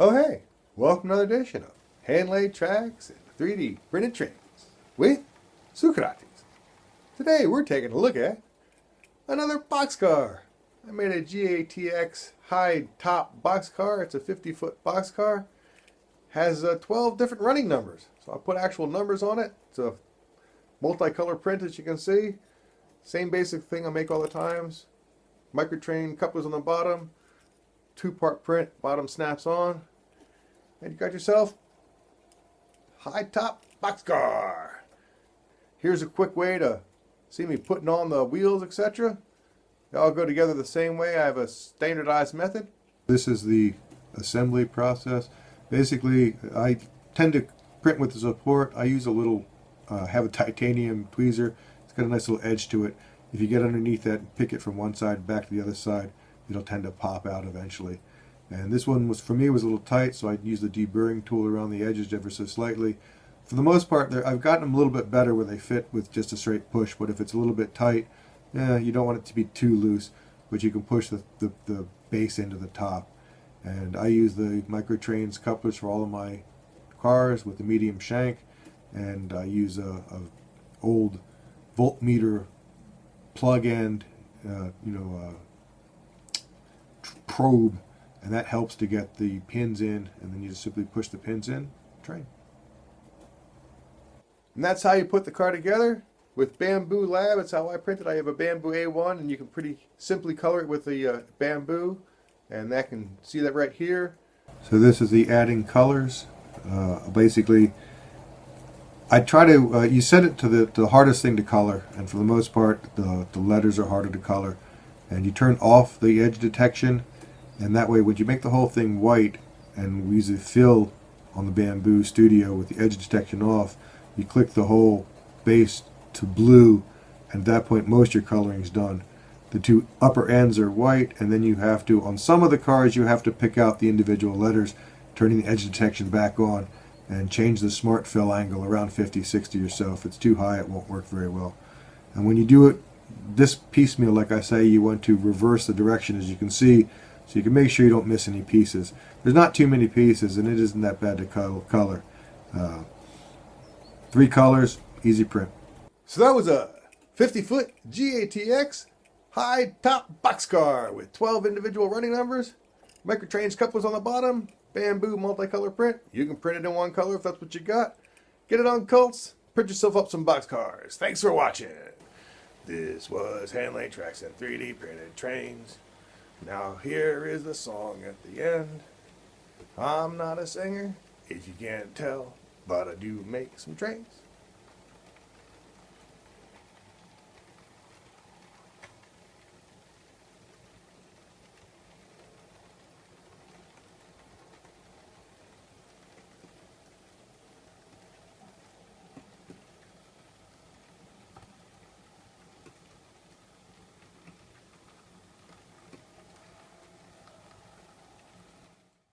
Oh hey, welcome to another edition of Hand-Laid Tracks and 3D Printed Trains with Socrates. Today we're taking a look at another boxcar. I made a GATX high top boxcar. It's a 50-foot boxcar. Has 12 different running numbers. So I put actual numbers on it. It's a multicolor print, as you can see. Same basic thing I make all the times. Microtrain couplers on the bottom. Two-part print, bottom snaps on. And you got yourself high top boxcar. Here's a quick way to see me putting on the wheels, etc. They all go together the same way. I have a standardized method. This is the assembly process. Basically, I tend to print with the support. I use a little, have a titanium tweezer. It's got a nice little edge to it. If you get underneath that and pick it from one side back to the other side, it'll tend to pop out eventually. And this one was, for me, was a little tight, so I used the deburring tool around the edges ever so slightly. For the most part, I've gotten them a little bit better where they fit with just a straight push, but if it's a little bit tight, you don't want it to be too loose, but you can push the base into the top. And I use the Microtrains couplers for all of my cars with the medium shank, and I use a old voltmeter plug end, probe, and that helps to get the pins in, and then you just simply push the pins in, train. And that's how you put the car together with Bambu Lab. It's how I printed. I have a Bambu A1, and you can pretty simply color it with the Bambu, and that can see that right here. So this is the adding colors. Basically, I try to, you set it to the hardest thing to color, and for the most part, the letters are harder to color. And you turn off the edge detection, and that way when you make the whole thing white, and we use a fill on the Bambu Studio with the edge detection off, you click the whole base to blue, and at that point most of your coloring is done. The two upper ends are white, and then you have to, on some of the cars, you have to pick out the individual letters, turning the edge detection back on, and change the smart fill angle around 50, 60 or so. If it's too high, it won't work very well. And when you do it this piecemeal, like I say, you want to reverse the direction, as you can see, so you can make sure you don't miss any pieces. There's not too many pieces, and it isn't that bad to color. 3 colors, easy print. So that was a 50-foot GATX high top boxcar with 12 individual running numbers, Microtrains couplers on the bottom, Bambu multicolor print. You can print it in one color if that's what you got. Get it on Cults, print yourself up some boxcars. Thanks for watching. This was Hand-Laid Tracks and 3D Printed Trains. Now here is the song at the end. I'm not a singer, if you can't tell, but I do make some trains.